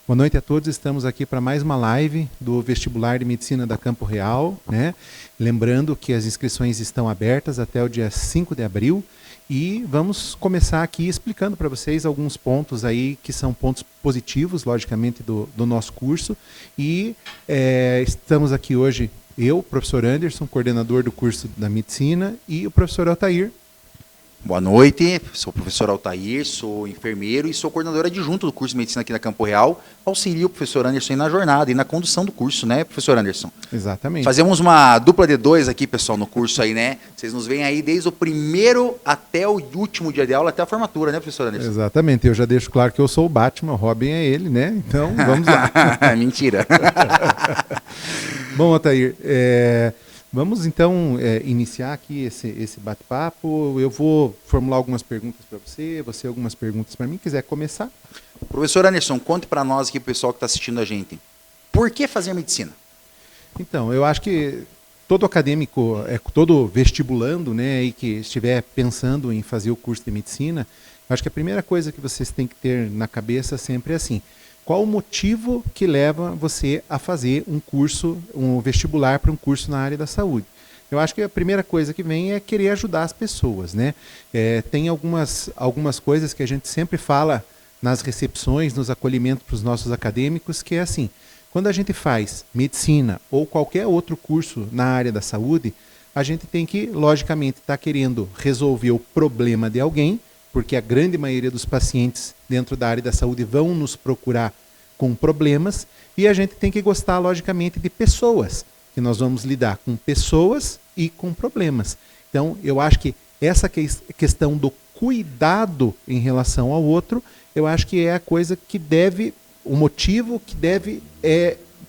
Boa noite a todos, estamos aqui para mais uma live do Vestibular de Medicina da Campo Real, né? Lembrando que as inscrições estão abertas até o dia 5 de abril e vamos começar aqui explicando para vocês alguns pontos aí que são pontos positivos, logicamente, do nosso curso. E estamos aqui hoje, eu, professor Anderson, coordenador do curso da Medicina, e o professor Altair. Boa noite, sou o professor Altair, sou enfermeiro e sou coordenador adjunto do curso de Medicina aqui na Campo Real. Auxilio o professor Anderson na jornada e na condução do curso, né, professor Anderson? Exatamente. Fazemos uma dupla de dois aqui, pessoal, no curso aí, né? Vocês nos veem aí desde o primeiro até o último dia de aula, até a formatura, né, professor Anderson? Exatamente, eu já deixo claro que eu sou o Batman, o Robin é ele, né? Então, vamos lá. Mentira. Bom, Altair, vamos então iniciar aqui esse bate-papo. Eu vou formular algumas perguntas para você algumas perguntas para mim. Quiser começar? Professor Anderson, conte para nós aqui, o pessoal que está assistindo a gente, por que fazer medicina? Então, eu acho que todo acadêmico, todo vestibulando, né, e que estiver pensando em fazer o curso de medicina, eu acho que a primeira coisa que vocês têm que ter na cabeça sempre é assim: qual o motivo que leva você a fazer um vestibular para um curso na área da saúde? Eu acho que a primeira coisa que vem é querer ajudar as pessoas, né? Tem algumas coisas que a gente sempre fala nas recepções, nos acolhimentos para os nossos acadêmicos, que é assim: quando a gente faz medicina ou qualquer outro curso na área da saúde, a gente tem que, logicamente, estar querendo resolver o problema de alguém, porque a grande maioria dos pacientes dentro da área da saúde vão nos procurar com problemas, e a gente tem que gostar, logicamente, de pessoas, que nós vamos lidar com pessoas e com problemas. Então, eu acho que essa questão do cuidado em relação ao outro, eu acho que é a coisa que deve, o motivo que deve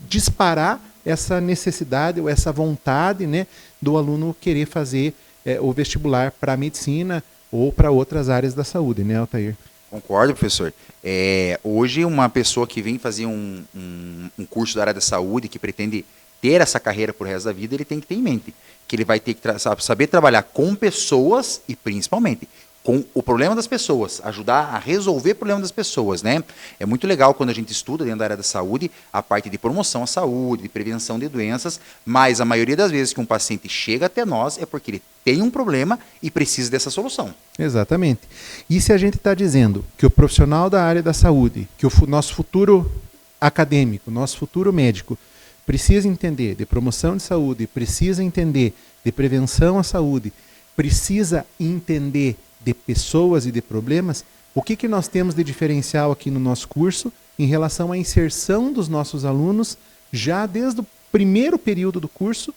disparar essa necessidade ou essa vontade, né, do aluno querer fazer o vestibular para a medicina ou para outras áreas da saúde, né, Altair? Concordo, professor. Hoje, uma pessoa que vem fazer um curso da área da saúde, que pretende ter essa carreira por resto da vida, ele tem que ter em mente que ele vai ter que saber trabalhar com pessoas e, principalmente, com o problema das pessoas, ajudar a resolver o problema das pessoas, né? É muito legal quando a gente estuda dentro da área da saúde a parte de promoção à saúde, de prevenção de doenças, mas a maioria das vezes que um paciente chega até nós é porque ele tem um problema e precisa dessa solução. Exatamente. E se a gente está dizendo que o profissional da área da saúde, que o nosso futuro acadêmico, nosso futuro médico, precisa entender de promoção de saúde, precisa entender de prevenção à saúde, precisa entender de pessoas e de problemas, o que nós temos de diferencial aqui no nosso curso em relação à inserção dos nossos alunos já desde o primeiro período do curso,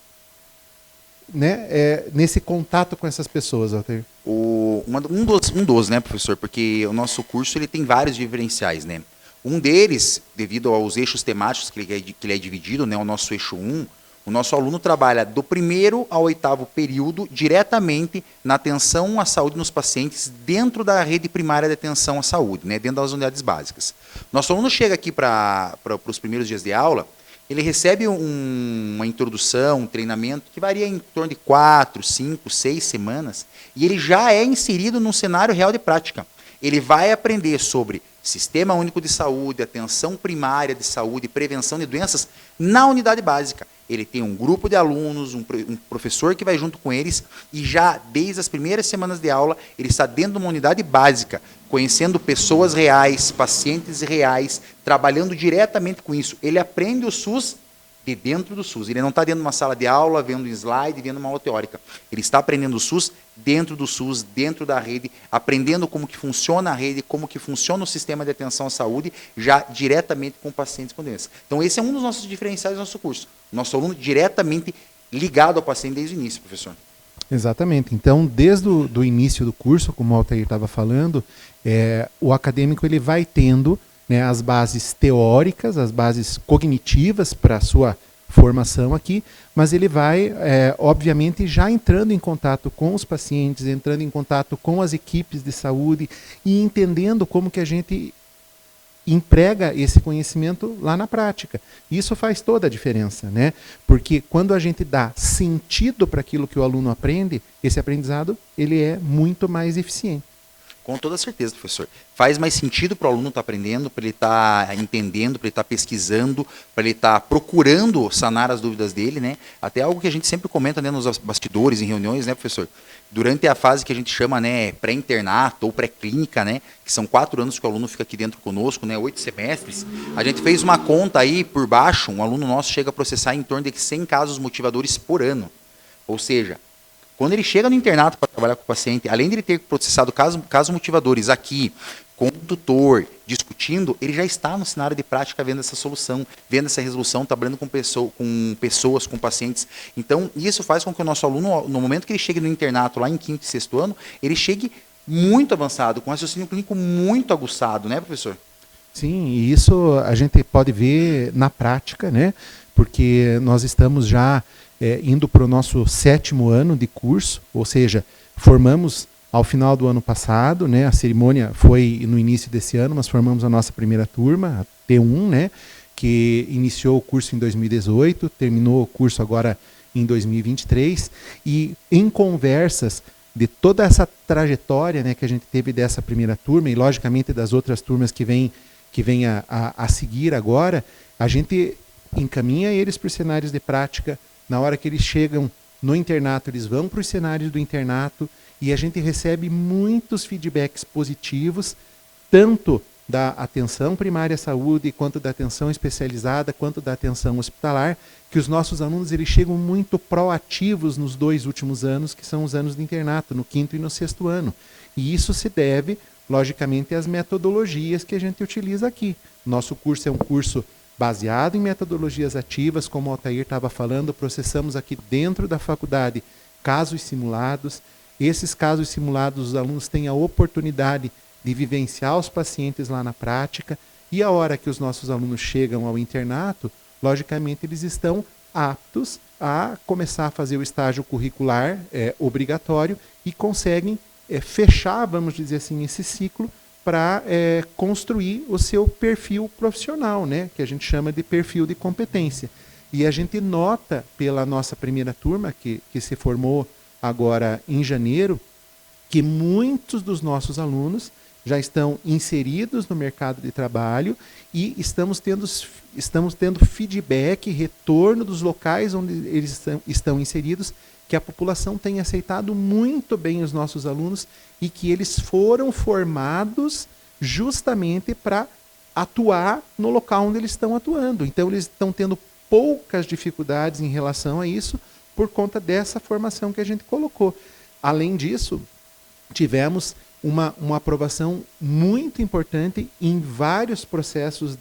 né, nesse contato com essas pessoas, Altair? Um dos, né, professor, porque o nosso curso ele tem vários diferenciais, né? Um deles, devido aos eixos temáticos que ele é dividido, né, o nosso eixo 1, o nosso aluno trabalha do primeiro ao 8º período diretamente na atenção à saúde nos pacientes dentro da rede primária de atenção à saúde, né, dentro das unidades básicas. Nosso aluno chega aqui para os primeiros dias de aula, ele recebe uma introdução, um treinamento que varia em torno de 4, 5, 6 semanas, e ele já é inserido num cenário real de prática. Ele vai aprender sobre Sistema Único de Saúde, atenção primária de saúde, prevenção de doenças na unidade básica. Ele tem um grupo de alunos, um professor que vai junto com eles, e já desde as primeiras semanas de aula, ele está dentro de uma unidade básica, conhecendo pessoas reais, pacientes reais, trabalhando diretamente com isso. Ele aprende o SUS de dentro do SUS. Ele não está dentro de uma sala de aula, vendo um slide, vendo uma aula teórica. Ele está aprendendo o SUS dentro do SUS, dentro da rede, aprendendo como que funciona a rede, como que funciona o sistema de atenção à saúde, já diretamente com pacientes com doença. Então, esse é um dos nossos diferenciais do nosso curso. Nosso aluno diretamente ligado ao paciente desde o início, professor. Exatamente. Então, desde o início do curso, como o Altair estava falando, o acadêmico ele vai tendo, né, as bases teóricas, as bases cognitivas para a sua formação aqui, mas ele vai, obviamente, já entrando em contato com os pacientes, entrando em contato com as equipes de saúde e entendendo como que a gente emprega esse conhecimento lá na prática. Isso faz toda a diferença, né? Porque quando a gente dá sentido para aquilo que o aluno aprende, esse aprendizado ele é muito mais eficiente. Com toda certeza, professor. Faz mais sentido para o aluno estar aprendendo, para ele estar entendendo, para ele estar pesquisando, para ele estar procurando sanar as dúvidas dele, né? Até algo que a gente sempre comenta, né, nos bastidores, em reuniões, né, professor? Durante a fase que a gente chama, né, pré-internato ou pré-clínica, né, que são 4 anos que o aluno fica aqui dentro conosco, né, 8 semestres, a gente fez uma conta aí por baixo, um aluno nosso chega a processar em torno de 100 casos motivadores por ano. Ou seja, quando ele chega no internato para trabalhar com o paciente, além de ele ter processado casos motivadores aqui, com o tutor, discutindo, ele já está no cenário de prática vendo essa solução, vendo essa resolução, trabalhando com pessoas, com pacientes. Então, isso faz com que o nosso aluno, no momento que ele chegue no internato, lá em 5º e 6º ano, ele chegue muito avançado, com raciocínio clínico muito aguçado, né, professor? Sim, e isso a gente pode ver na prática, né? Porque nós estamos já indo para o nosso 7º ano de curso, ou seja, formamos ao final do ano passado, né? A cerimônia foi no início desse ano, mas formamos a nossa primeira turma, a T1, né? Que iniciou o curso em 2018, terminou o curso agora em 2023, e em conversas de toda essa trajetória, né, que a gente teve dessa primeira turma, e logicamente das outras turmas que vem a seguir agora, a gente encaminha eles para os cenários de prática. Na hora que eles chegam no internato, eles vão para os cenários do internato e a gente recebe muitos feedbacks positivos, tanto da atenção primária à saúde, quanto da atenção especializada, quanto da atenção hospitalar, que os nossos alunos eles chegam muito proativos nos 2 últimos anos, que são os anos de internato, no 5º e no 6º ano. E isso se deve, logicamente, às metodologias que a gente utiliza aqui. Nosso curso é um curso baseado em metodologias ativas, como o Altair estava falando, processamos aqui dentro da faculdade casos simulados. Esses casos simulados, os alunos têm a oportunidade de vivenciar os pacientes lá na prática, e a hora que os nossos alunos chegam ao internato, logicamente eles estão aptos a começar a fazer o estágio curricular obrigatório e conseguem fechar, vamos dizer assim, esse ciclo para construir o seu perfil profissional, né, que a gente chama de perfil de competência. E a gente nota pela nossa primeira turma, que se formou agora em janeiro, que muitos dos nossos alunos já estão inseridos no mercado de trabalho e estamos tendo feedback, retorno dos locais onde eles estão inseridos, que a população tem aceitado muito bem os nossos alunos e que eles foram formados justamente para atuar no local onde eles estão atuando. Então, eles estão tendo poucas dificuldades em relação a isso por conta dessa formação que a gente colocou. Além disso, tivemos uma aprovação muito importante em vários processos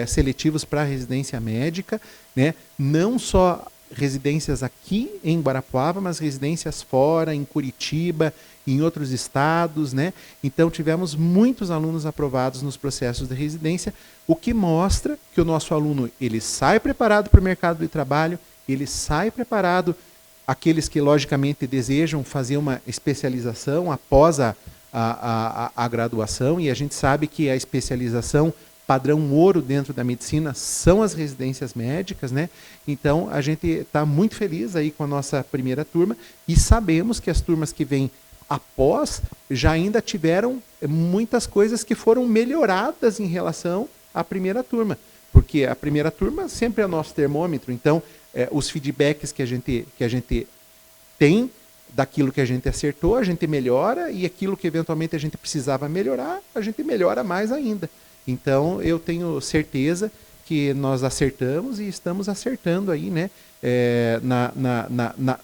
seletivos para a residência médica, né? Não só residências aqui em Guarapuava, mas residências fora, em Curitiba, em outros estados, né? Então tivemos muitos alunos aprovados nos processos de residência, o que mostra que o nosso aluno ele sai preparado para o mercado de trabalho, ele sai preparado, aqueles que logicamente desejam fazer uma especialização após a graduação, e a gente sabe que a especialização padrão ouro dentro da medicina são as residências médicas, né? Então a gente está muito feliz aí com a nossa primeira turma e sabemos que as turmas que vêm após já ainda tiveram muitas coisas que foram melhoradas em relação à primeira turma, porque a primeira turma sempre é o nosso termômetro. Então os feedbacks que a gente tem daquilo que a gente acertou, a gente melhora, e aquilo que eventualmente a gente precisava melhorar, a gente melhora mais ainda. Então, eu tenho certeza que nós acertamos e estamos acertando aí, né,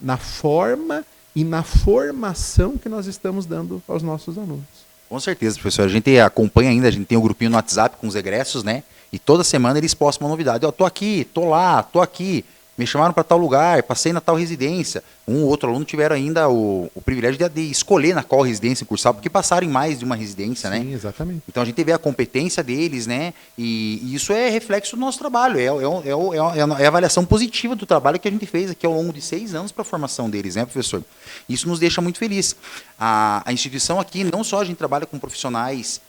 na forma e na formação que nós estamos dando aos nossos alunos. Com certeza, professor. A gente acompanha ainda, a gente tem um grupinho no WhatsApp com os egressos, né? E toda semana eles postam uma novidade. Eu tô aqui, tô lá, tô aqui. Me chamaram para tal lugar, passei na tal residência. Um ou outro aluno tiveram ainda o privilégio de escolher na qual residência cursar, porque passaram em mais de uma residência, né? Sim, exatamente. Então a gente vê a competência deles, né? E isso é reflexo do nosso trabalho, é a avaliação positiva do trabalho que a gente fez aqui ao longo de 6 anos para a formação deles, né, professor? Isso nos deixa muito feliz. A instituição aqui, não só a gente trabalha com profissionais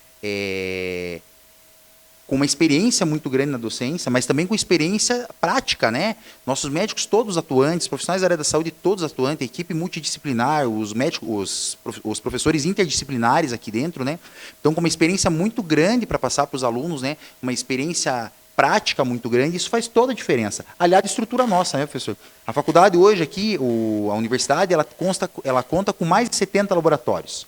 com uma experiência muito grande na docência, mas também com experiência prática, né? Nossos médicos todos atuantes, profissionais da área da saúde todos atuantes, a equipe multidisciplinar, os médicos, os professores interdisciplinares aqui dentro, né? Então, com uma experiência muito grande para passar para os alunos, né? Uma experiência prática muito grande, isso faz toda a diferença. Aliás, a estrutura nossa, né, professor? A faculdade hoje aqui, a universidade, ela conta com mais de 70 laboratórios.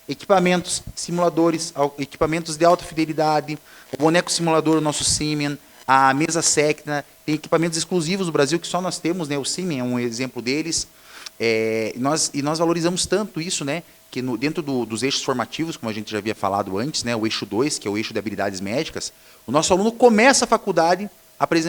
Equipamentos, simuladores, equipamentos de alta fidelidade, o boneco simulador, o nosso Siemens, a mesa Secna, tem equipamentos exclusivos no Brasil que só nós temos, né? O Siemens é um exemplo deles. E nós valorizamos tanto isso, né? Que dentro dos eixos formativos, como a gente já havia falado antes, né? O eixo 2, que é o eixo de habilidades médicas, o nosso aluno começa a faculdade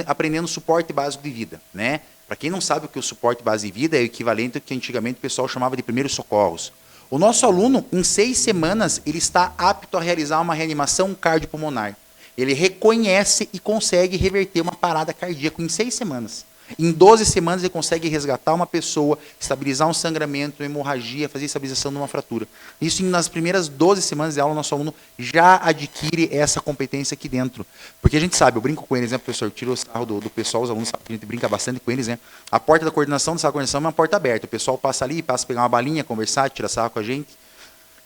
aprendendo suporte básico de vida, né? Para quem não sabe o que é o suporte básico de vida, é o equivalente ao que antigamente o pessoal chamava de primeiros socorros. O nosso aluno, em 6 semanas, ele está apto a realizar uma reanimação cardiopulmonar. Ele reconhece e consegue reverter uma parada cardíaca em 6 semanas. Em 12 semanas, ele consegue resgatar uma pessoa, estabilizar um sangramento, uma hemorragia, fazer estabilização de uma fratura. Isso nas primeiras 12 semanas de aula, o nosso aluno já adquire essa competência aqui dentro. Porque a gente sabe, eu brinco com eles, né, professor? Eu tiro o sarro do pessoal, os alunos sabem que a gente brinca bastante com eles, né? A porta da coordenação, da sala de coordenação é uma porta aberta. O pessoal passa ali, passa a pegar uma balinha, conversar, tirar sarro com a gente.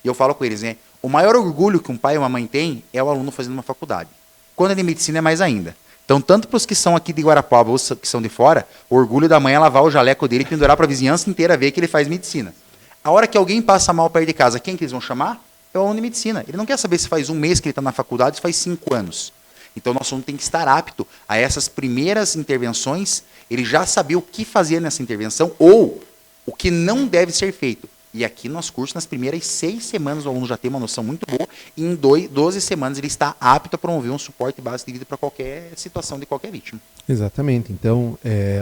E eu falo com eles, né? O maior orgulho que um pai e uma mãe têm é o aluno fazendo uma faculdade. Quando é de medicina, é mais ainda. Então, tanto para os que são aqui de Guarapuava ou que são de fora, o orgulho da mãe é lavar o jaleco dele e pendurar para a vizinhança inteira ver que ele faz medicina. A hora que alguém passa mal perto de casa, quem que eles vão chamar? É o aluno de medicina. Ele não quer saber se faz 1 mês que ele está na faculdade, se faz 5 anos. Então, o nosso aluno tem que estar apto a essas primeiras intervenções, ele já saber o que fazer nessa intervenção ou o que não deve ser feito. E aqui no nosso curso, nas primeiras 6 semanas, o aluno já tem uma noção muito boa, e em 12 semanas ele está apto a promover um suporte básico de vida para qualquer situação de qualquer vítima. Exatamente. Então,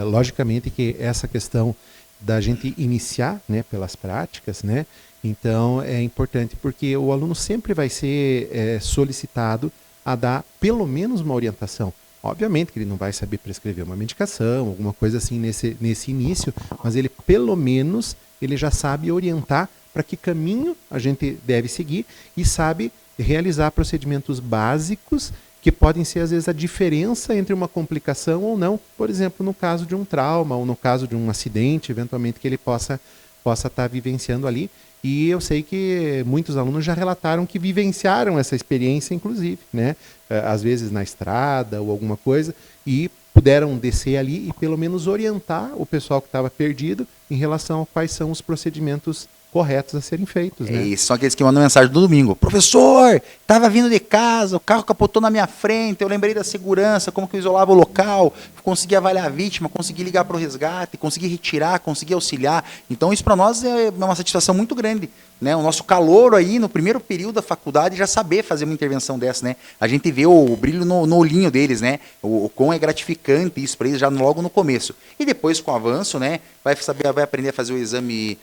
logicamente que essa questão da gente iniciar, né, pelas práticas, né, então é importante porque o aluno sempre vai ser solicitado a dar pelo menos uma orientação. Obviamente que ele não vai saber prescrever uma medicação, alguma coisa assim nesse início, mas ele pelo menos ele já sabe orientar para que caminho a gente deve seguir e sabe realizar procedimentos básicos que podem ser, às vezes, a diferença entre uma complicação ou não. Por exemplo, no caso de um trauma ou no caso de um acidente, eventualmente, que ele possa estar vivenciando ali. E eu sei que muitos alunos já relataram que vivenciaram essa experiência, inclusive, né? Às vezes na estrada ou alguma coisa, e puderam descer ali e pelo menos orientar o pessoal que estava perdido em relação a quais são os procedimentos corretos a serem feitos. Né? Isso, são aqueles que mandam mensagem no domingo. Professor, estava vindo de casa, o carro capotou na minha frente, eu lembrei da segurança, como que eu isolava o local, consegui avaliar a vítima, consegui ligar para o resgate, consegui retirar, consegui auxiliar. Então isso para nós é uma satisfação muito grande. Né? O nosso calouro aí, no primeiro período da faculdade, já saber fazer uma intervenção dessa. Né? A gente vê o brilho no olhinho deles, né? O quão é gratificante isso para eles já logo no começo. E depois, com o avanço, né? vai aprender a fazer o exame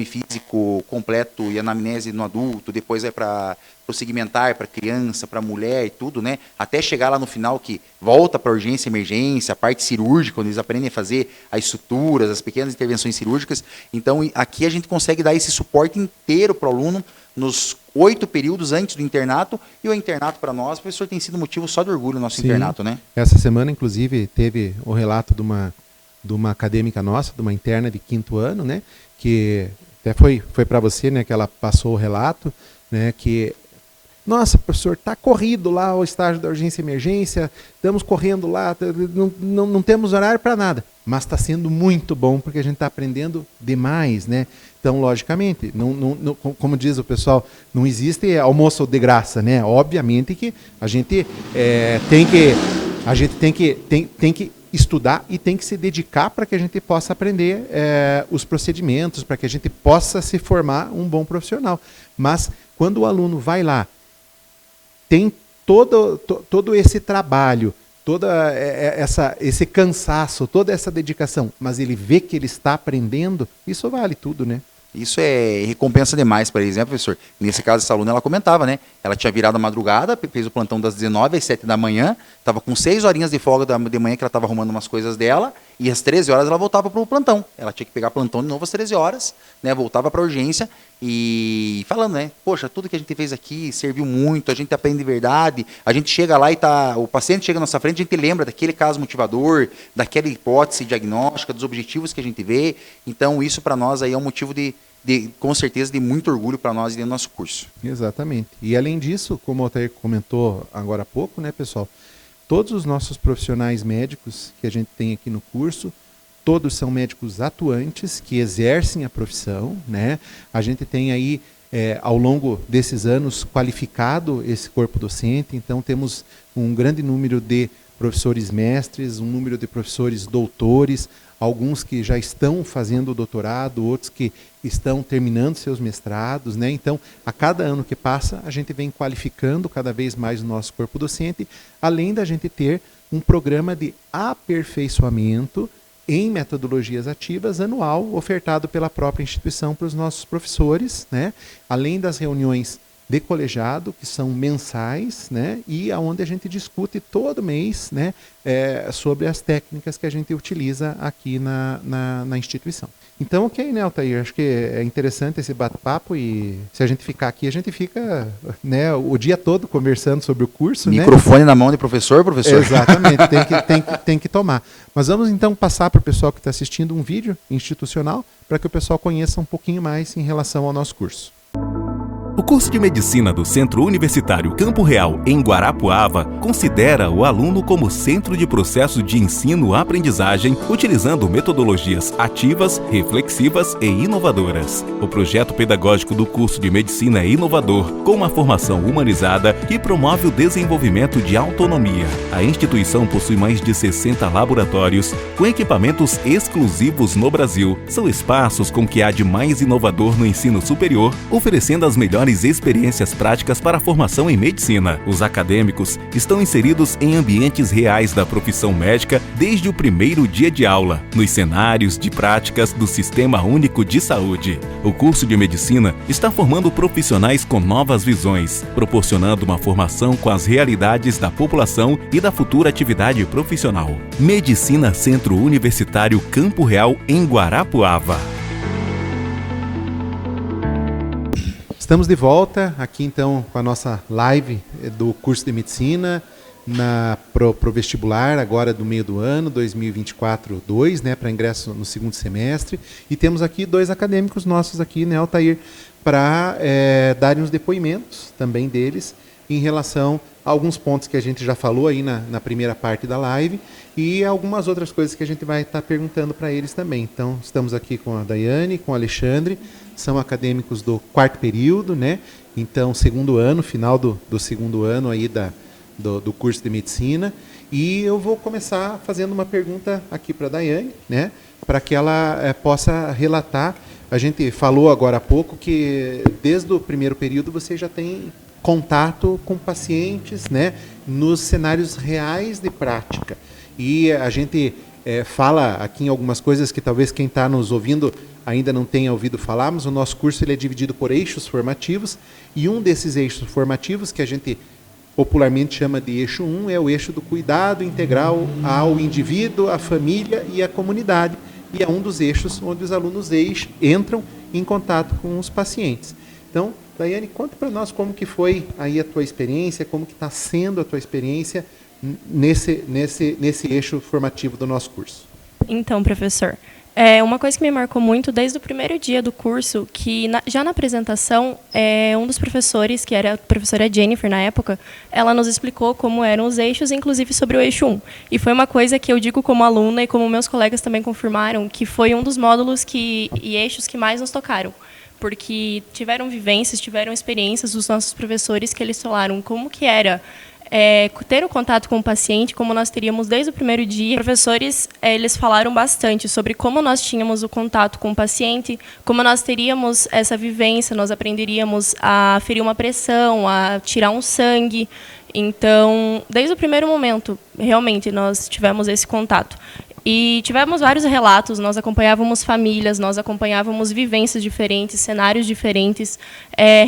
físico completo e anamnese no adulto, depois vai para o segmentar, para criança, para mulher e tudo, né? Até chegar lá no final que volta para urgência e emergência, a parte cirúrgica, onde eles aprendem a fazer as suturas, as pequenas intervenções cirúrgicas. Então, aqui a gente consegue dar esse suporte inteiro para o aluno nos 8 períodos antes do internato, e o internato para nós, professor, tem sido motivo só de orgulho o nosso internato, né? Essa semana, inclusive, teve o relato de uma acadêmica nossa, de uma interna de 5º ano, né? Que até foi para você, né? Que ela passou o relato, né? Que nossa, professor, está corrido lá o estágio da urgência e emergência, estamos correndo lá, não temos horário para nada. Mas está sendo muito bom, porque a gente está aprendendo demais, né? Então, logicamente, como diz o pessoal, não existe almoço de graça, né? Obviamente que a gente tem que estudar e tem que se dedicar para que a gente possa aprender os procedimentos, para que a gente possa se formar um bom profissional. Mas, quando o aluno vai lá, tem todo esse trabalho, esse cansaço, toda essa dedicação, mas ele vê que ele está aprendendo, isso vale tudo, né? Isso é recompensa demais para eles, né, professor? Nesse caso, essa aluna, ela comentava, né? Ela tinha virado a madrugada, fez o plantão das 19 às 7 da manhã, estava com 6 horinhas de folga de manhã, que ela estava arrumando umas coisas dela, E às 13 horas ela voltava para o plantão. Ela tinha que pegar plantão de novo às 13 horas, né? Voltava para a urgência e falando, né? Poxa, tudo que a gente fez aqui serviu muito, a gente aprende de verdade, a gente chega lá e o paciente chega na nossa frente, a gente lembra daquele caso motivador, daquela hipótese diagnóstica, dos objetivos que a gente vê. Então, isso para nós aí é um motivo com certeza, de muito orgulho para nós dentro do nosso curso. Exatamente. E além disso, como o Altair comentou agora há pouco, né, pessoal, todos os nossos profissionais médicos que a gente tem aqui no curso, todos são médicos atuantes que exercem a profissão, né? A gente tem aí, ao longo desses anos, qualificado esse corpo docente, então temos um grande número de professores mestres, um número de professores doutores, alguns que já estão fazendo o doutorado, outros que estão terminando seus mestrados, né? Então, a cada ano que passa, a gente vem qualificando cada vez mais o nosso corpo docente, além da gente ter um programa de aperfeiçoamento em metodologias ativas anual, ofertado pela própria instituição para os nossos professores, né? Além das reuniões de colegiado, que são mensais, né, e aonde a gente discute todo mês, né, sobre as técnicas que a gente utiliza aqui na instituição. Então, ok, né, Altair? Acho que é interessante esse bate-papo e se a gente ficar aqui, a gente fica, né, o dia todo conversando sobre o curso. Microfone, né? Na mão de professor. Exatamente, tem que tomar. Mas vamos então passar para o pessoal que está assistindo um vídeo institucional para que o pessoal conheça um pouquinho mais em relação ao nosso curso. O curso de Medicina do Centro Universitário Campo Real, em Guarapuava, considera o aluno como centro de processo de ensino-aprendizagem, utilizando metodologias ativas, reflexivas e inovadoras. O projeto pedagógico do curso de Medicina é inovador, com uma formação humanizada que promove o desenvolvimento de autonomia. A instituição possui mais de 60 laboratórios, com equipamentos exclusivos no Brasil. São espaços com o que há de mais inovador no ensino superior, oferecendo as melhores experiências práticas para a formação em medicina. Os acadêmicos estão inseridos em ambientes reais da profissão médica desde o primeiro dia de aula, nos cenários de práticas do Sistema Único de Saúde. O curso de Medicina está formando profissionais com novas visões, proporcionando uma formação com as realidades da população e da futura atividade profissional. Medicina Centro Universitário Campo Real, em Guarapuava. Estamos de volta aqui então com a nossa live do curso de medicina pro vestibular agora do meio do ano 2024-2, né, para ingresso no segundo semestre, e temos aqui dois acadêmicos nossos aqui, né, Altair, para darem os depoimentos também deles em relação a alguns pontos que a gente já falou aí na primeira parte da live e algumas outras coisas que a gente vai estar perguntando para eles também. Então, estamos aqui com a Daiane, com o Alexandre, são acadêmicos do quarto período, né? Então, segundo ano, final do segundo ano aí do curso de medicina. E eu vou começar fazendo uma pergunta aqui para a Daiane, né? Para que ela possa relatar. A gente falou agora há pouco que desde o primeiro período você já tem contato com pacientes, né, nos cenários reais de prática. E a gente fala aqui em algumas coisas que talvez quem está nos ouvindo ainda não tenha ouvido falar, mas o nosso curso ele é dividido por eixos formativos, e um desses eixos formativos, que a gente popularmente chama de eixo 1, é o eixo do cuidado integral ao indivíduo, à família e à comunidade. E é um dos eixos onde os alunos entram em contato com os pacientes. Então, Daiane, conta para nós como que foi aí a tua experiência, como que está sendo a tua experiência nesse eixo formativo do nosso curso. Então, professor, uma coisa que me marcou muito desde o primeiro dia do curso, que já na apresentação, um dos professores, que era a professora Jennifer na época, ela nos explicou como eram os eixos, inclusive sobre o eixo 1. E foi uma coisa que eu digo como aluna e como meus colegas também confirmaram, que foi um dos módulos e eixos que mais nos tocaram. Porque tiveram vivências, tiveram experiências dos nossos professores que eles falaram como que era ter o contato com o paciente, como nós teríamos desde o primeiro dia. Os professores, eles falaram bastante sobre como nós tínhamos o contato com o paciente, como nós teríamos essa vivência, nós aprenderíamos a ferir uma pressão, a tirar um sangue. Então, desde o primeiro momento, realmente, nós tivemos esse contato. E tivemos vários relatos, nós acompanhávamos famílias, nós acompanhávamos vivências diferentes, cenários diferentes.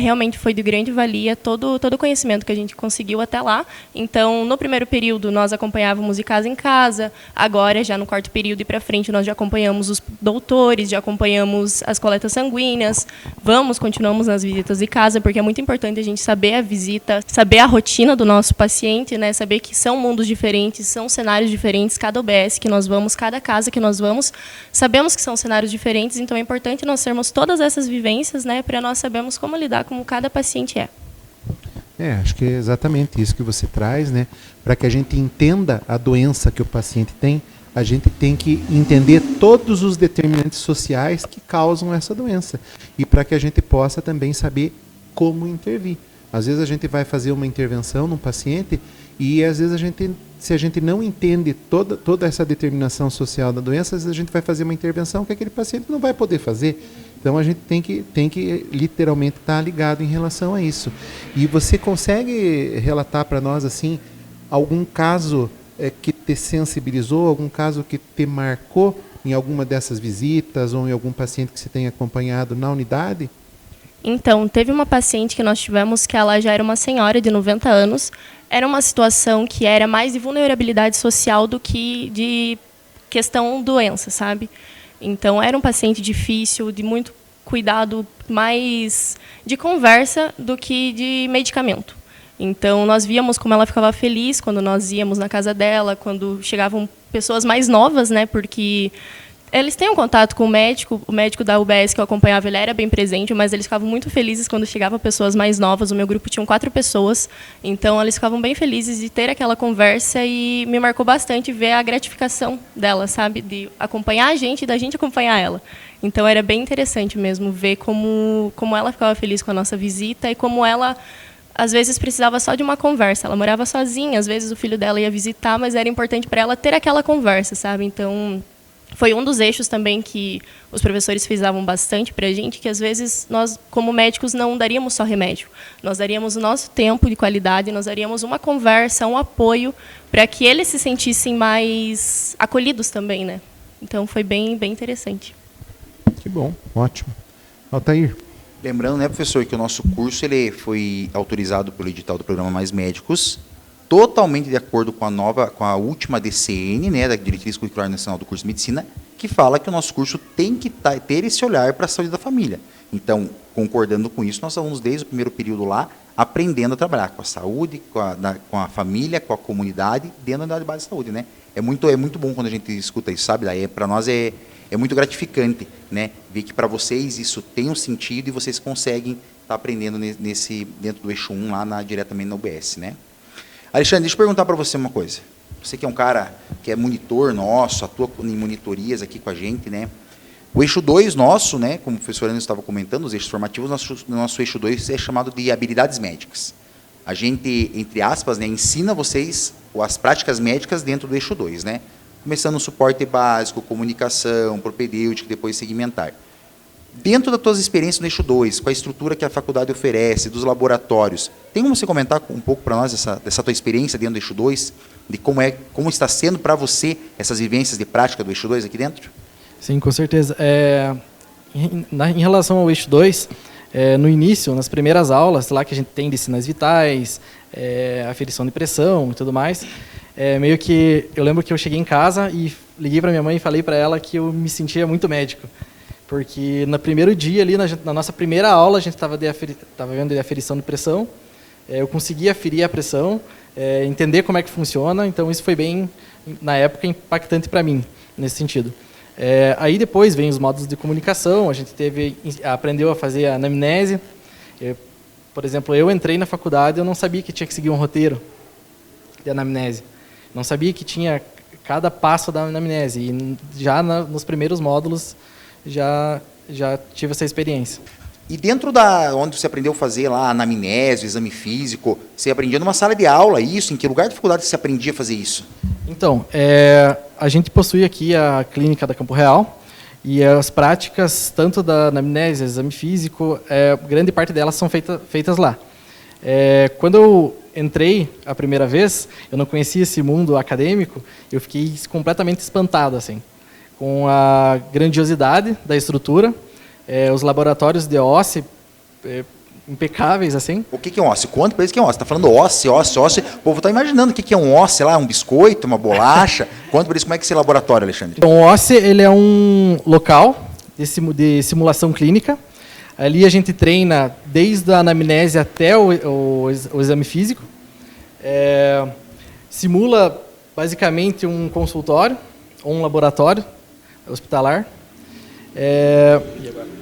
Realmente foi de grande valia todo o conhecimento que a gente conseguiu até lá. Então, no primeiro período, nós acompanhávamos de casa em casa. Agora, já no quarto período e para frente, nós já acompanhamos os doutores, já acompanhamos as coletas sanguíneas. Continuamos nas visitas de casa, porque é muito importante a gente saber a visita, saber a rotina do nosso paciente, né? Saber que são mundos diferentes, são cenários diferentes, cada UBS que nós vamos, cada casa que nós vamos, sabemos que são cenários diferentes, então é importante nós termos todas essas vivências, né, para nós sabermos como lidar com cada paciente é. Acho que é exatamente isso que você traz, né? Para que a gente entenda a doença que o paciente tem, a gente tem que entender todos os determinantes sociais que causam essa doença. E para que a gente possa também saber como intervir. Às vezes a gente vai fazer uma intervenção num paciente e às vezes se a gente não entende toda essa determinação social da doença, às vezes a gente vai fazer uma intervenção que aquele paciente não vai poder fazer. Então a gente tem que literalmente estar ligado em relação a isso. E você consegue relatar para nós assim algum caso que te sensibilizou, algum caso que te marcou em alguma dessas visitas ou em algum paciente que você tenha acompanhado na unidade? Então, teve uma paciente que nós tivemos que ela já era uma senhora de 90 anos. Era uma situação que era mais de vulnerabilidade social do que de questão doença, sabe? Então, era um paciente difícil, de muito cuidado, mais de conversa do que de medicamento. Então, nós víamos como ela ficava feliz quando nós íamos na casa dela, quando chegavam pessoas mais novas, né? Porque eles têm um contato com o médico da UBS que eu acompanhava, ele era bem presente, mas eles ficavam muito felizes quando chegavam pessoas mais novas. O meu grupo tinha 4 pessoas, então eles ficavam bem felizes de ter aquela conversa e me marcou bastante ver a gratificação dela, sabe? De acompanhar a gente e da gente acompanhar ela. Então era bem interessante mesmo ver como ela ficava feliz com a nossa visita e como ela, às vezes, precisava só de uma conversa. Ela morava sozinha, às vezes o filho dela ia visitar, mas era importante para ela ter aquela conversa, sabe? Então, foi um dos eixos também que os professores frisavam bastante para a gente, que às vezes nós, como médicos, não daríamos só remédio. Nós daríamos o nosso tempo de qualidade, nós daríamos uma conversa, um apoio, para que eles se sentissem mais acolhidos também, né? Então, foi bem interessante. Que bom, ótimo. Altair. Lembrando, né, professor, que o nosso curso ele foi autorizado pelo edital do programa Mais Médicos, totalmente de acordo com a última DCN, né, da Diretriz Curricular Nacional do Curso de Medicina, que fala que o nosso curso tem que ter esse olhar para a saúde da família. Então, concordando com isso, nós vamos desde o primeiro período lá, aprendendo a trabalhar com a saúde, com a família, com a comunidade, dentro da base de saúde, né? É muito bom quando a gente escuta isso, sabe? Para nós é muito gratificante, né? Ver que para vocês isso tem um sentido e vocês conseguem estar aprendendo dentro do eixo 1 lá diretamente na UBS, né? Alexandre, deixa eu perguntar para você uma coisa. Você que é um cara que é monitor nosso, atua em monitorias aqui com a gente, né? O eixo 2 nosso, né, como o professor Ana estava comentando, os eixos formativos, nosso eixo 2 é chamado de habilidades médicas. A gente, entre aspas, né, ensina vocês as práticas médicas dentro do eixo 2, né? Começando no suporte básico, comunicação, propedêutico, depois segmentar. Dentro das tuas experiências no eixo 2, com a estrutura que a faculdade oferece, dos laboratórios, tem como você comentar um pouco para nós dessa tua experiência dentro do eixo 2, de como está sendo para você essas vivências de prática do eixo 2 aqui dentro? Sim, com certeza. Em relação ao eixo 2, no início, nas primeiras aulas, lá que a gente tem de sinais vitais, aferição de pressão e tudo mais, meio que eu lembro que eu cheguei em casa e liguei para minha mãe e falei para ela que eu me sentia muito médico. Porque no primeiro dia, ali, na nossa primeira aula, a gente estava vendo de aferição de pressão, eu consegui aferir a pressão, entender como é que funciona, então isso foi bem, na época, impactante para mim, nesse sentido. Aí depois vem os módulos de comunicação, a gente aprendeu a fazer a anamnese. Por exemplo, eu entrei na faculdade, eu não sabia que tinha que seguir um roteiro de anamnese, não sabia que tinha cada passo da anamnese, e já nos primeiros módulos, já tive essa experiência. E dentro onde você aprendeu a fazer lá a anamnese, o exame físico, você aprendia numa sala de aula isso? Em que lugar da faculdade você aprendia a fazer isso? Então, a gente possui aqui a clínica da Campo Real e as práticas, tanto da anamnese, exame físico, grande parte delas são feitas lá. Quando eu entrei a primeira vez, eu não conhecia esse mundo acadêmico, eu fiquei completamente espantado, assim, com a grandiosidade da estrutura, os laboratórios de OSSE impecáveis, assim. O que é um OSSE? Conta para eles o que é um OSSE. Tá falando OSSE. O povo tá imaginando o que é um OSSE lá, um biscoito, uma bolacha. Conta para eles como é que é esse laboratório, Alexandre. Então, o OSSE, ele é um local de simulação clínica. Ali a gente treina desde a anamnese até o exame físico. Simula basicamente um consultório ou um laboratório hospitalar. E agora?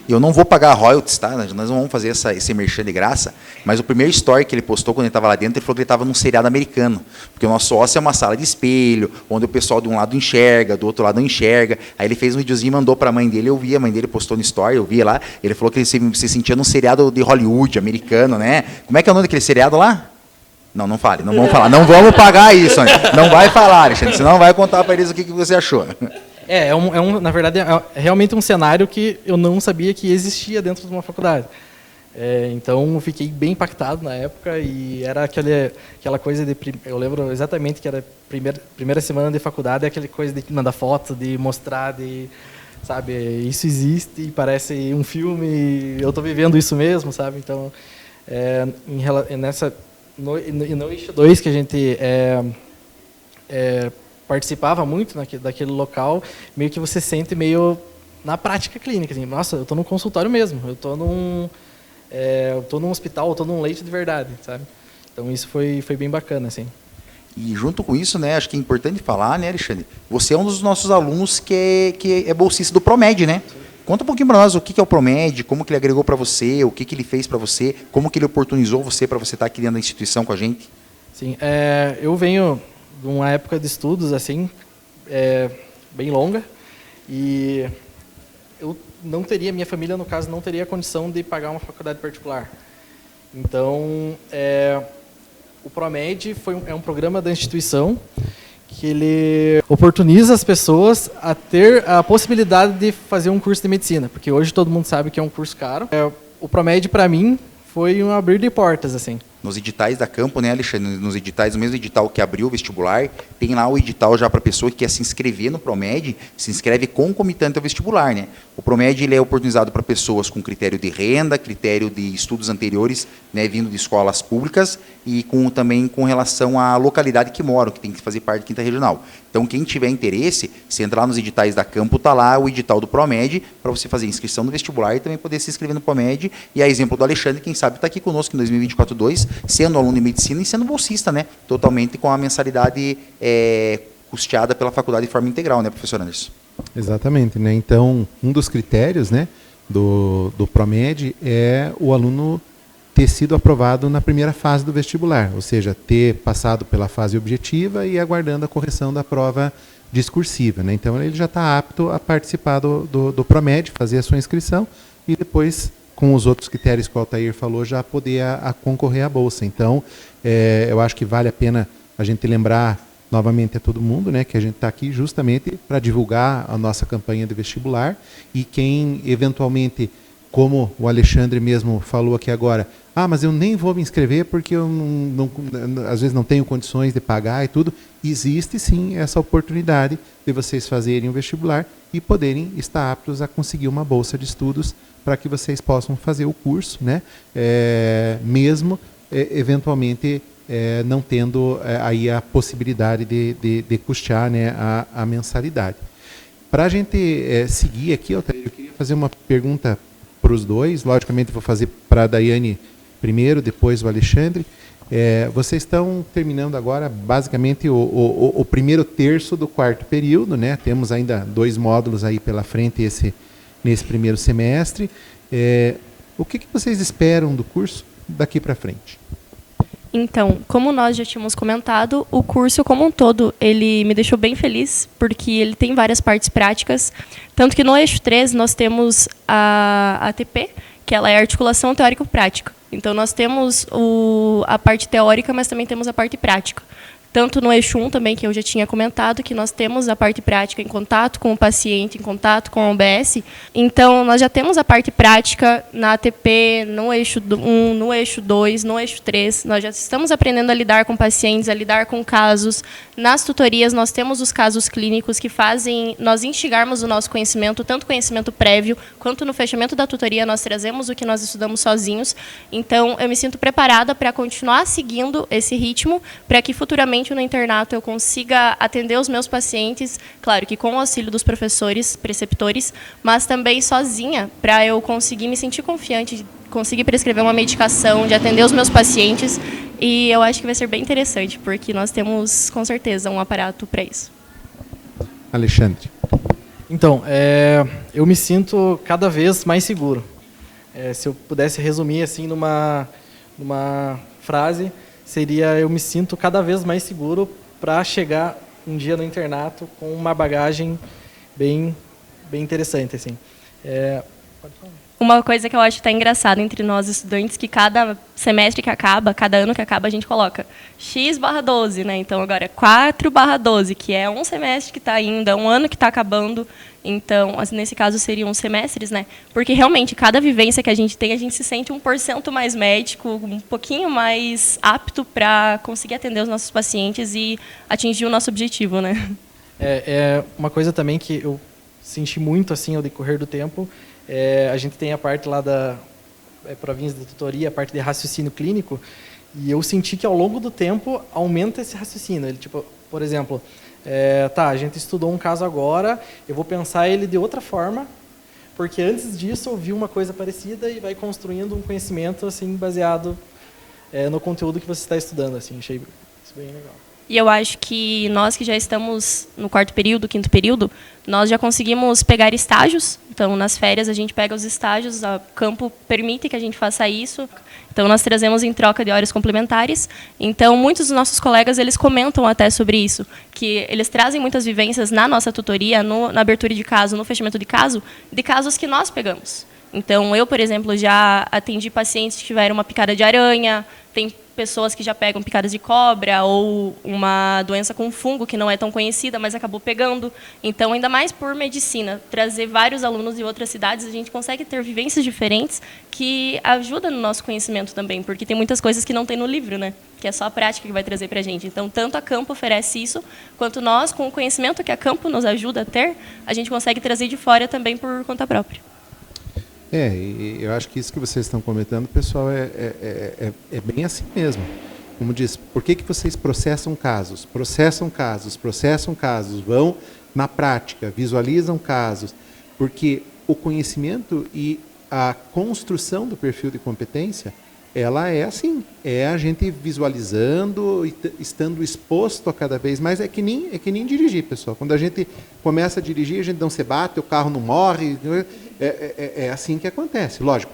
Eu não vou pagar royalties, tá? Nós não vamos fazer esse merchan de graça, mas o primeiro story que ele postou quando ele estava lá dentro, ele falou que ele estava num seriado americano, porque o nosso ósseo é uma sala de espelho, onde o pessoal de um lado enxerga, do outro lado não enxerga. Aí ele fez um videozinho e mandou para a mãe dele, eu vi, a mãe dele postou no story, eu vi lá, ele falou que ele se sentia num seriado de Hollywood, americano, né? Como é que é o nome daquele seriado lá? Não fale, não vamos falar, não vamos pagar isso, não vai falar, Alexandre, senão vai contar para eles o que você achou. Na verdade, é realmente um cenário que eu não sabia que existia dentro de uma faculdade. Então, eu fiquei bem impactado na época e era aquela coisa de... Eu lembro exatamente que era primeira semana de faculdade, aquela coisa de mandar foto, de mostrar, sabe, isso existe e parece um filme, eu estou vivendo isso mesmo, sabe? Então, no eixo 2 que a gente participava muito daquele local, meio que você sente meio na prática clínica, assim, nossa, eu estou num consultório mesmo, eu estou num hospital, eu estou num leito de verdade, sabe? Então isso foi bem bacana, assim. E junto com isso, né, acho que é importante falar, né, Alexandre, você é um dos nossos alunos que é bolsista do Promed, né? Sim. Conta um pouquinho para nós o que é o Promed, como que ele agregou para você, o que ele fez para você, como que ele oportunizou você para você estar aqui dentro da instituição com a gente. Sim, eu venho de uma época de estudos assim, bem longa, e eu não teria, minha família no caso não teria a condição de pagar uma faculdade particular. Então, o Promed é um programa da instituição que ele oportuniza as pessoas a ter a possibilidade de fazer um curso de medicina, porque hoje todo mundo sabe que é um curso caro. O Promed para mim foi um abrir de portas, assim. Nos editais da Campo, né, Alexandre? Nos editais, o mesmo edital que abriu o vestibular, tem lá o edital já para a pessoa que quer se inscrever no Promed, se inscreve concomitante ao vestibular, né? O Promed ele é oportunizado para pessoas com critério de renda, critério de estudos anteriores, né, vindo de escolas públicas e também com relação à localidade que moram, que tem que fazer parte da Quinta Regional. Então, quem tiver interesse, se entrar nos editais da Campo, está lá o edital do Promed, para você fazer inscrição no vestibular e também poder se inscrever no Promed. E a exemplo do Alexandre, quem sabe está aqui conosco em 2024-2, sendo aluno de medicina e sendo bolsista, né? Totalmente com a mensalidade custeada pela faculdade de forma integral, né, professor Anderson? Exatamente, né? Então, um dos critérios, né, do Promed é o aluno ter sido aprovado na primeira fase do vestibular, ou seja, ter passado pela fase objetiva e aguardando a correção da prova discursiva, né? Então, ele já está apto a participar do Promed, fazer a sua inscrição e depois, com os outros critérios que o Altair falou, já poder concorrer à bolsa. Então, eu acho que vale a pena a gente lembrar novamente a todo mundo, né, que a gente está aqui justamente para divulgar a nossa campanha de vestibular e quem eventualmente, como o Alexandre mesmo falou aqui agora, mas eu nem vou me inscrever porque eu às vezes não tenho condições de pagar e tudo, existe sim essa oportunidade de vocês fazerem o vestibular e poderem estar aptos a conseguir uma bolsa de estudos para que vocês possam fazer o curso, né, mesmo eventualmente não tendo aí a possibilidade de custear, né, a mensalidade. Para a gente seguir aqui, eu queria fazer uma pergunta para os dois, logicamente vou fazer para a Daiane primeiro, depois o Alexandre. Vocês estão terminando agora basicamente o primeiro terço do quarto período, né? Temos ainda 2 módulos aí pela frente nesse primeiro semestre. O que vocês esperam do curso daqui para frente? Então, como nós já tínhamos comentado, o curso como um todo, ele me deixou bem feliz, porque ele tem várias partes práticas, tanto que no eixo 3 nós temos a ATP, que ela é articulação teórico-prática. Então, nós temos a parte teórica, mas também temos a parte prática. tanto no eixo 1 também, que eu já tinha comentado, que nós temos a parte prática em contato com o paciente, em contato com a OBS. Então, nós já temos a parte prática na ATP, no eixo 1, no eixo 2, no eixo 3. Nós já estamos aprendendo a lidar com pacientes, a lidar com casos. Nas tutorias, nós temos os casos clínicos que fazem nós instigarmos o nosso conhecimento, tanto conhecimento prévio, quanto no fechamento da tutoria, nós trazemos o que nós estudamos sozinhos. Então, eu me sinto preparada para continuar seguindo esse ritmo, para que futuramente no internato eu consiga atender os meus pacientes, claro que com o auxílio dos professores, preceptores, mas também sozinha, para eu conseguir me sentir confiante, de conseguir prescrever uma medicação, de atender os meus pacientes. E eu acho que vai ser bem interessante, porque nós temos, com certeza, um aparato para isso. Alexandre. Então, eu me sinto cada vez mais seguro. Se eu pudesse resumir assim numa frase, seria: eu me sinto cada vez mais seguro para chegar um dia no internato com uma bagagem bem interessante, assim. Pode falar. Uma coisa que eu acho que está engraçada entre nós estudantes, que cada semestre que acaba, cada ano que acaba, a gente coloca X/12, né? Então, agora 4/12, que é um semestre que está indo, é um ano que está acabando. Então, assim, nesse caso, seriam semestres, né? Porque, realmente, cada vivência que a gente tem, a gente se sente 1% mais médico, um pouquinho mais apto para conseguir atender os nossos pacientes e atingir o nosso objetivo, né? Uma coisa também que eu senti muito, assim, ao decorrer do tempo, a gente tem a parte lá da provinhas da tutoria, a parte de raciocínio clínico, e eu senti que ao longo do tempo aumenta esse raciocínio. Ele, tipo, por exemplo, a gente estudou um caso agora, eu vou pensar ele de outra forma, porque antes disso eu vi uma coisa parecida, e vai construindo um conhecimento assim baseado no conteúdo que você está estudando. Assim, achei isso bem legal. E eu acho que nós que já estamos no 4º período, 5º período, nós já conseguimos pegar estágios. Então, nas férias, a gente pega os estágios, o campo permite que a gente faça isso. Então, nós trazemos em troca de horas complementares. Então, muitos dos nossos colegas, eles comentam até sobre isso, que eles trazem muitas vivências na nossa tutoria, na abertura de caso, no fechamento de casos que nós pegamos. Então, eu, por exemplo, já atendi pacientes que tiveram uma picada de aranha, tem pessoas que já pegam picadas de cobra ou uma doença com fungo que não é tão conhecida, mas acabou pegando. Então, ainda mais por medicina, trazer vários alunos de outras cidades, a gente consegue ter vivências diferentes que ajudam no nosso conhecimento também, porque tem muitas coisas que não tem no livro, né? Que é só a prática que vai trazer para a gente. Então, tanto a Campo oferece isso, quanto nós, com o conhecimento que a Campo nos ajuda a ter, a gente consegue trazer de fora também por conta própria. E eu acho que isso que vocês estão comentando, pessoal, é bem assim mesmo. Como diz, por que vocês processam casos, vão na prática, visualizam casos? Porque o conhecimento e a construção do perfil de competência, ela é assim, é a gente visualizando, estando exposto a cada vez mais. É que nem dirigir, pessoal. Quando a gente começa a dirigir, a gente não se bate, o carro não morre. É assim que acontece. Lógico,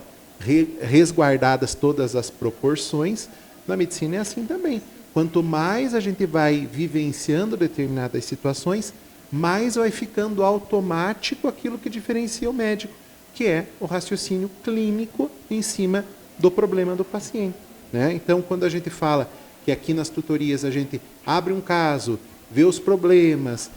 resguardadas todas as proporções, na medicina é assim também. Quanto mais a gente vai vivenciando determinadas situações, mais vai ficando automático aquilo que diferencia o médico, que é o raciocínio clínico em cima do problema do paciente, né? Então, quando a gente fala que aqui nas tutorias a gente abre um caso, vê os problemas,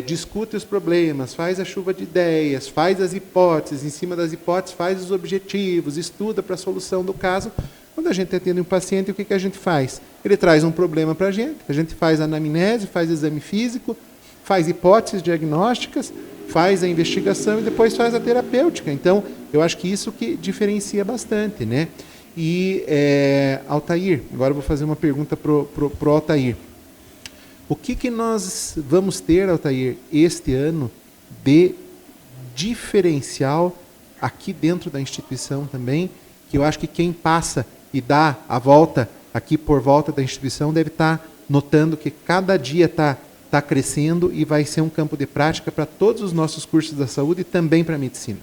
discute os problemas, faz a chuva de ideias, faz as hipóteses, em cima das hipóteses faz os objetivos, estuda para a solução do caso. Quando a gente atende um paciente, o que a gente faz? Ele traz um problema para a gente faz anamnese, faz exame físico, faz hipóteses diagnósticas, faz a investigação e depois faz a terapêutica. Então, eu acho que isso que diferencia bastante, né? E, Altair, agora eu vou fazer uma pergunta pro Altair. O que nós vamos ter, Altair, este ano de diferencial aqui dentro da instituição também, que eu acho que quem passa e dá a volta aqui por volta da instituição deve estar notando que cada dia está crescendo e vai ser um campo de prática para todos os nossos cursos da saúde e também para a medicina.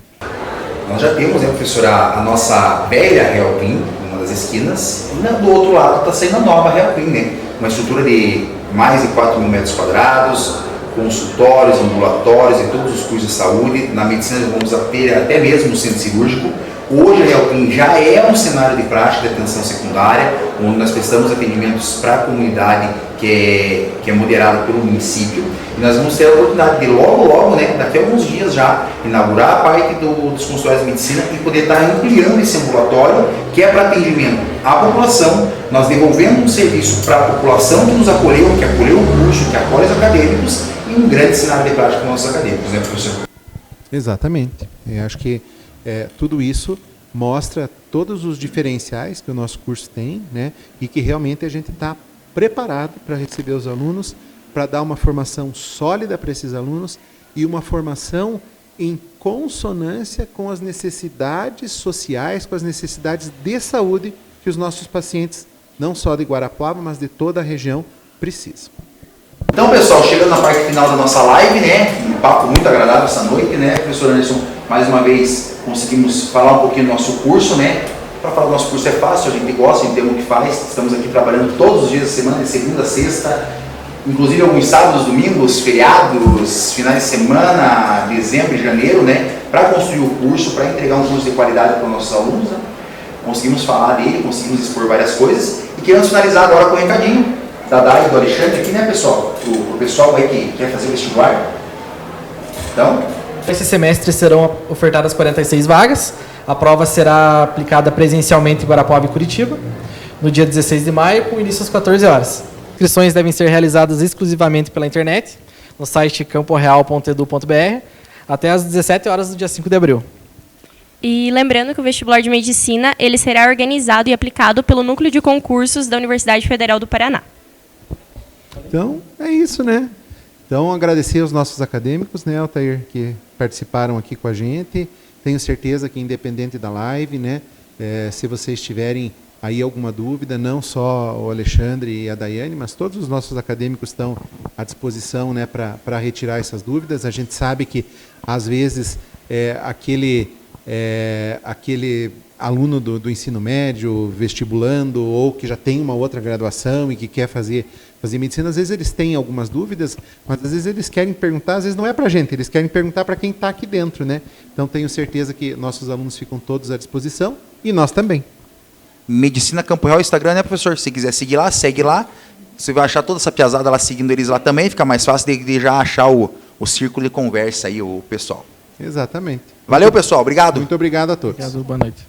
Nós já temos, né, professora, a nossa velha Real Clean, uma das esquinas, e do outro lado está saindo a nova Real Clean, né? Uma estrutura de mais de 4.000 metros quadrados, consultórios, ambulatórios e todos os cursos de saúde. Na medicina vamos ter até mesmo um centro cirúrgico, Hoje, a Realclin já é um cenário de prática de atenção secundária, onde nós prestamos atendimentos para a comunidade que é moderada pelo município. E nós vamos ter a oportunidade de logo, né, daqui a alguns dias já, inaugurar a parte dos consultórios de medicina e poder estar ampliando esse ambulatório, que é para atendimento à população, nós devolvendo um serviço para a população que nos acolheu, que acolheu o curso, que acolhe os acadêmicos, e um grande cenário de prática para os nossos acadêmicos, né, professor? Exatamente. Eu acho que tudo isso mostra todos os diferenciais que o nosso curso tem, né, e que realmente a gente está preparado para receber os alunos, para dar uma formação sólida para esses alunos e uma formação em consonância com as necessidades sociais, com as necessidades de saúde que os nossos pacientes, não só de Guarapuava, mas de toda a região, precisam. Então, pessoal, chegando na parte final da nossa live, né, um papo muito agradável essa noite, né, professor Anderson, mais uma vez conseguimos falar um pouquinho do nosso curso, né. Para falar do nosso curso é fácil, a gente gosta, entende o que faz, estamos aqui trabalhando todos os dias da semana, de segunda a sexta, inclusive alguns sábados, domingos, feriados, finais de semana, dezembro e janeiro, né, para construir o curso, para entregar um curso de qualidade para os nossos alunos, né. Conseguimos falar dele, conseguimos expor várias coisas, e queremos finalizar agora com um recadinho da Dai e do Alexandre aqui, né, pessoal, para o pessoal aí que quer fazer o vestibular. Então, esse semestre serão ofertadas 46 vagas. A prova será aplicada presencialmente em Guarapuava e Curitiba, no dia 16 de maio, com início às 14 horas. Inscrições devem ser realizadas exclusivamente pela internet, no site camporeal.edu.br, até às 17 horas do dia 5 de abril. E lembrando que o vestibular de medicina ele será organizado e aplicado pelo Núcleo de Concursos da Universidade Federal do Paraná. Então, é isso, né? Então, agradecer aos nossos acadêmicos, né, Altair, que participaram aqui com a gente. Tenho certeza que, independente da live, né, se vocês tiverem aí alguma dúvida, não só o Alexandre e a Daiane, mas todos os nossos acadêmicos estão à disposição, né, para retirar essas dúvidas. A gente sabe que, às vezes, aquele aluno do ensino médio, vestibulando, ou que já tem uma outra graduação e que quer fazer medicina, às vezes eles têm algumas dúvidas, mas às vezes eles querem perguntar, às vezes não é para a gente, eles querem perguntar para quem está aqui dentro, né? Então tenho certeza que nossos alunos ficam todos à disposição e nós também. Medicina Campo Real, Instagram, né, professor? Se quiser seguir lá, segue lá. Você vai achar toda essa piazada lá seguindo eles lá também, fica mais fácil de já achar o círculo de conversa aí, o pessoal. Exatamente. Valeu, pessoal. Obrigado. Muito obrigado a todos. Obrigado, boa noite.